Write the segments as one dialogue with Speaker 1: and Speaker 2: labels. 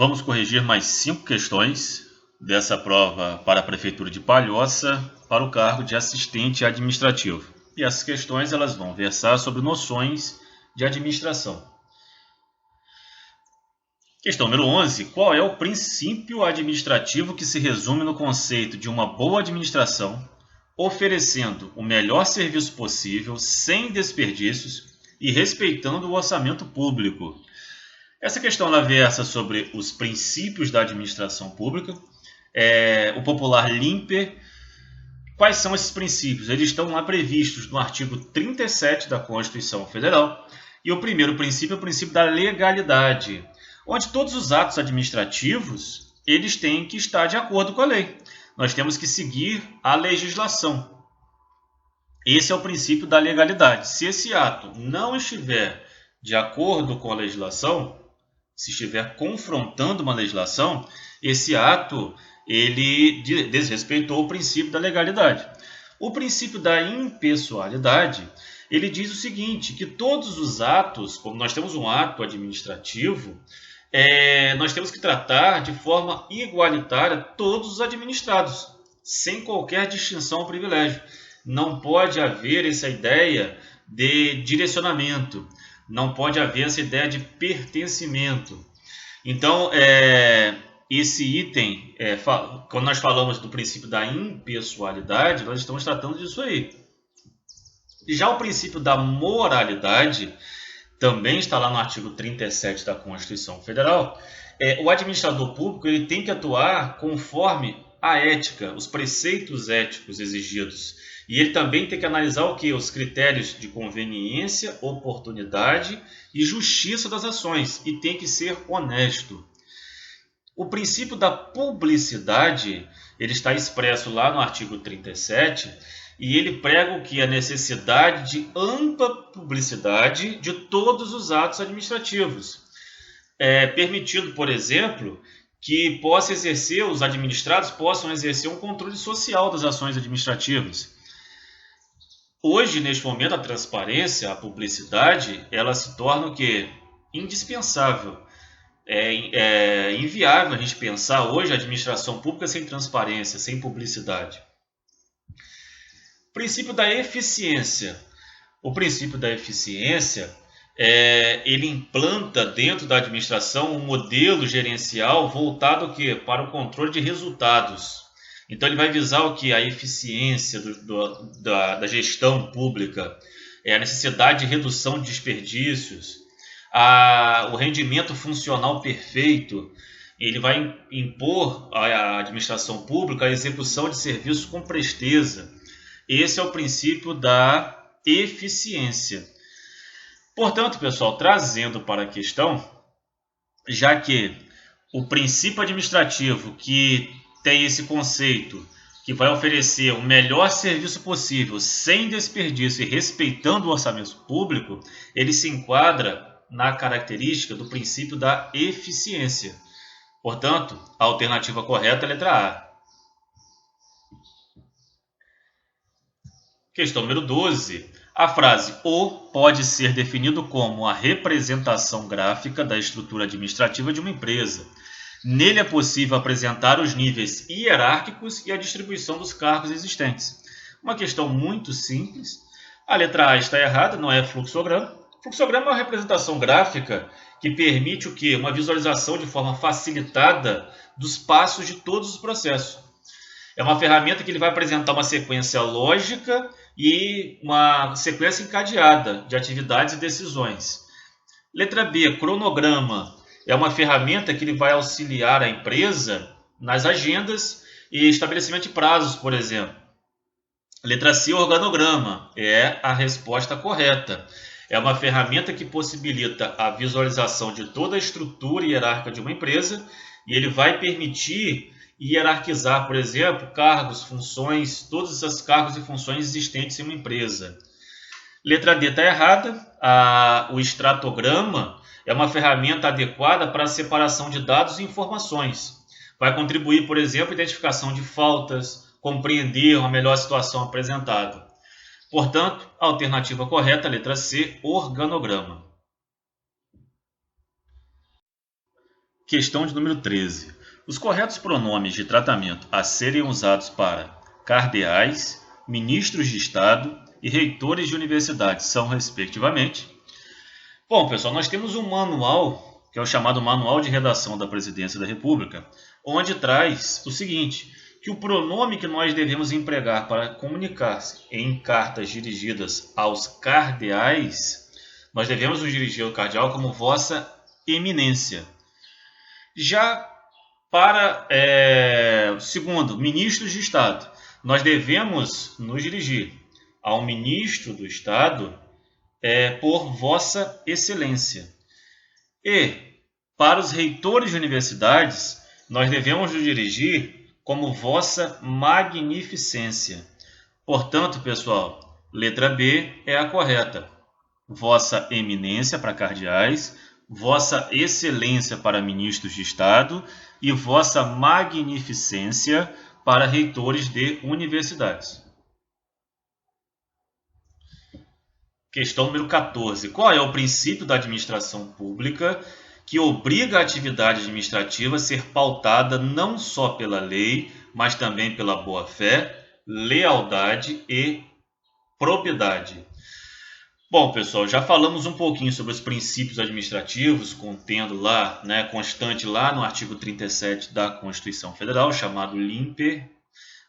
Speaker 1: Vamos corrigir mais 5 questões dessa prova para a Prefeitura de Palhoça para o cargo de assistente administrativo. E essas questões elas vão versar sobre noções de administração. Questão número 11. Qual é o princípio administrativo que se resume no conceito de uma boa administração, oferecendo o melhor serviço possível, sem desperdícios e respeitando o orçamento público? Essa questão ela versa sobre os princípios da administração pública, o popular LIMPER. Quais são esses princípios? Eles estão lá previstos no artigo 37 da Constituição Federal. E o primeiro princípio é o princípio da legalidade, onde todos os atos administrativos eles têm que estar de acordo com a lei. Nós temos que seguir a legislação. Esse é o princípio da legalidade. Se esse ato não estiver de acordo com a legislação, se estiver confrontando uma legislação, esse ato ele desrespeitou o princípio da legalidade. O princípio da impessoalidade, ele diz o seguinte, que todos os atos, como nós temos um ato administrativo, nós temos que tratar de forma igualitária todos os administrados, sem qualquer distinção ou privilégio. Não pode haver essa ideia de direcionamento, não pode haver essa ideia de pertencimento. Então, esse item, quando nós falamos do princípio da impessoalidade, nós estamos tratando disso aí. Já o princípio da moralidade também está lá no artigo 37 da Constituição Federal. O administrador público ele tem que atuar conforme a ética, os preceitos éticos exigidos. E ele também tem que analisar o quê? Os critérios de conveniência, oportunidade e justiça das ações. E tem que ser honesto. O princípio da publicidade, ele está expresso lá no artigo 37, e ele prega o que? A necessidade de ampla publicidade de todos os atos administrativos. É permitido, por exemplo, que os administrados possam exercer um controle social das ações administrativas. Hoje, neste momento, a transparência, a publicidade, ela se torna o quê? Indispensável. É inviável a gente pensar hoje a administração pública sem transparência, sem publicidade. Princípio da eficiência. O princípio da eficiência, ele implanta dentro da administração um modelo gerencial voltado o quê? Para o controle de resultados. Então, ele vai visar o que? A eficiência da gestão pública, a necessidade de redução de desperdícios, o rendimento funcional perfeito. Ele vai impor à administração pública a execução de serviços com presteza. Esse é o princípio da eficiência. Portanto, pessoal, trazendo para a questão, já que o princípio administrativo que tem esse conceito, que vai oferecer o melhor serviço possível, sem desperdício e respeitando o orçamento público, ele se enquadra na característica do princípio da eficiência. Portanto, a alternativa correta é a letra A. Questão número 12. A frase "o" pode ser definido como a representação gráfica da estrutura administrativa de uma empresa. Nele é possível apresentar os níveis hierárquicos e a distribuição dos cargos existentes. Uma questão muito simples. A letra A está errada, não é fluxograma. Fluxograma é uma representação gráfica que permite o quê? Uma visualização de forma facilitada dos passos de todos os processos. É uma ferramenta que ele vai apresentar uma sequência lógica e uma sequência encadeada de atividades e decisões. Letra B, cronograma. É uma ferramenta que ele vai auxiliar a empresa nas agendas e estabelecimento de prazos, por exemplo. Letra C, organograma. É a resposta correta. É uma ferramenta que possibilita a visualização de toda a estrutura hierárquica de uma empresa e ele vai permitir hierarquizar, por exemplo, cargos, funções, todos os cargos e funções existentes em uma empresa. Letra D está errada. O estratograma é uma ferramenta adequada para a separação de dados e informações. Vai contribuir, por exemplo, à identificação de faltas, compreender uma melhor situação apresentada. Portanto, a alternativa correta, a letra C, organograma. Questão de número 13. Os corretos pronomes de tratamento a serem usados para cardeais, ministros de Estado e reitores de universidades são, respectivamente. Bom, pessoal, nós temos um manual, que é o chamado Manual de Redação da Presidência da República, onde traz o seguinte, que o pronome que nós devemos empregar para comunicar-se em cartas dirigidas aos cardeais, nós devemos nos dirigir ao cardeal como Vossa Eminência. Já para, segundo, ministros de Estado, nós devemos nos dirigir ao ministro do Estado por Vossa Excelência. E para os reitores de universidades, nós devemos nos dirigir como Vossa Magnificência. Portanto, pessoal, letra B é a correta. Vossa Eminência para cardeais, Vossa Excelência para ministros de Estado e Vossa Magnificência para reitores de universidades. Questão número 14. Qual é o princípio da administração pública que obriga a atividade administrativa a ser pautada não só pela lei, mas também pela boa-fé, lealdade e probidade? Bom, pessoal, já falamos um pouquinho sobre os princípios administrativos, contendo lá, constante lá no artigo 37 da Constituição Federal, chamado LIMPE,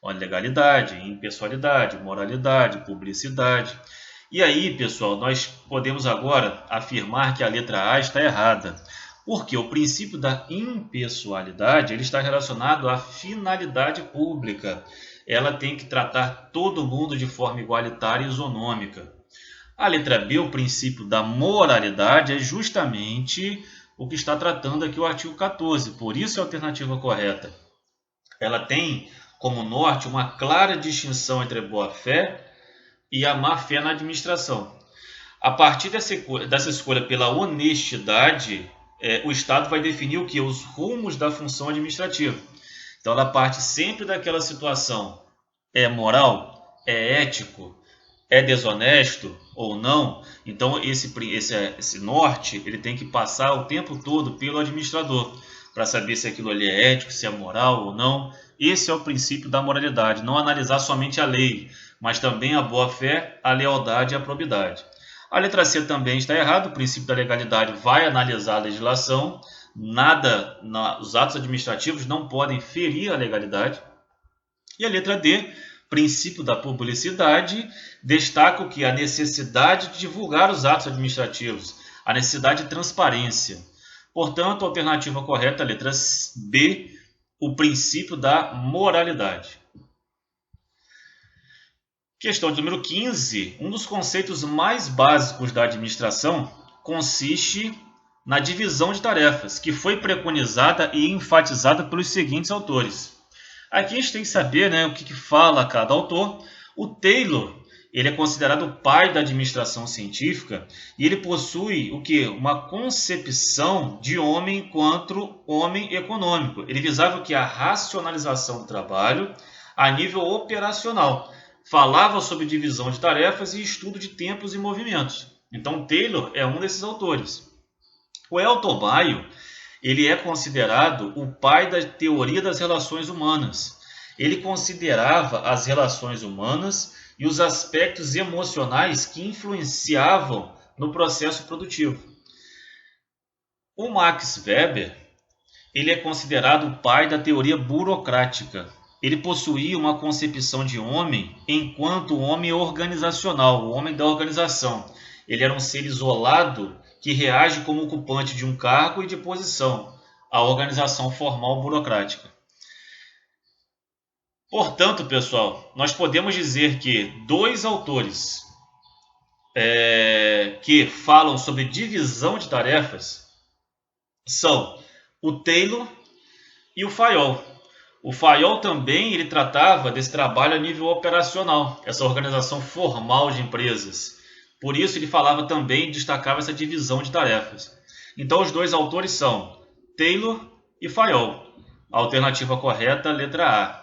Speaker 1: legalidade, impessoalidade, moralidade, publicidade. E aí, pessoal, nós podemos agora afirmar que a letra A está errada, porque o princípio da impessoalidade ele está relacionado à finalidade pública. Ela tem que tratar todo mundo de forma igualitária e isonômica. A letra B, o princípio da moralidade, é justamente o que está tratando aqui o artigo 14. Por isso é a alternativa correta. Ela tem como norte uma clara distinção entre a boa-fé e a má-fé na administração. A partir dessa escolha pela honestidade, o Estado vai definir o que? Os rumos da função administrativa. Então, ela parte sempre daquela situação. É moral? É ético? É desonesto ou não? Então, esse norte ele tem que passar o tempo todo pelo administrador para saber se aquilo ali é ético, se é moral ou não. Esse é o princípio da moralidade. Não analisar somente a lei, mas também a boa-fé, a lealdade e a probidade. A letra C também está errada. O princípio da legalidade vai analisar a legislação. Os atos administrativos não podem ferir a legalidade. E a letra D, princípio da publicidade, destaca o que? A necessidade de divulgar os atos administrativos, a necessidade de transparência. Portanto, a alternativa correta, a letra B, o princípio da moralidade. Questão de número 15. Um dos conceitos mais básicos da administração consiste na divisão de tarefas, que foi preconizada e enfatizada pelos seguintes autores. Aqui a gente tem que saber o que fala cada autor. O Taylor ele é considerado o pai da administração científica e ele possui o quê? Uma concepção de homem enquanto homem econômico. Ele visava o que? A racionalização do trabalho a nível operacional. Falava sobre divisão de tarefas e estudo de tempos e movimentos. Então, Taylor é um desses autores. O Elton Baio ele é considerado o pai da teoria das relações humanas. Ele considerava as relações humanas e os aspectos emocionais que influenciavam no processo produtivo. O Max Weber ele é considerado o pai da teoria burocrática. Ele possuía uma concepção de homem enquanto homem organizacional, o homem da organização. Ele era um ser isolado que reage como ocupante de um cargo e de posição, a organização formal burocrática. Portanto, pessoal, nós podemos dizer que dois autores que falam sobre divisão de tarefas são o Taylor e o Fayol. O Fayol também ele tratava desse trabalho a nível operacional, essa organização formal de empresas. Por isso ele falava também, destacava essa divisão de tarefas. Então os dois autores são Taylor e Fayol. A alternativa correta, letra A.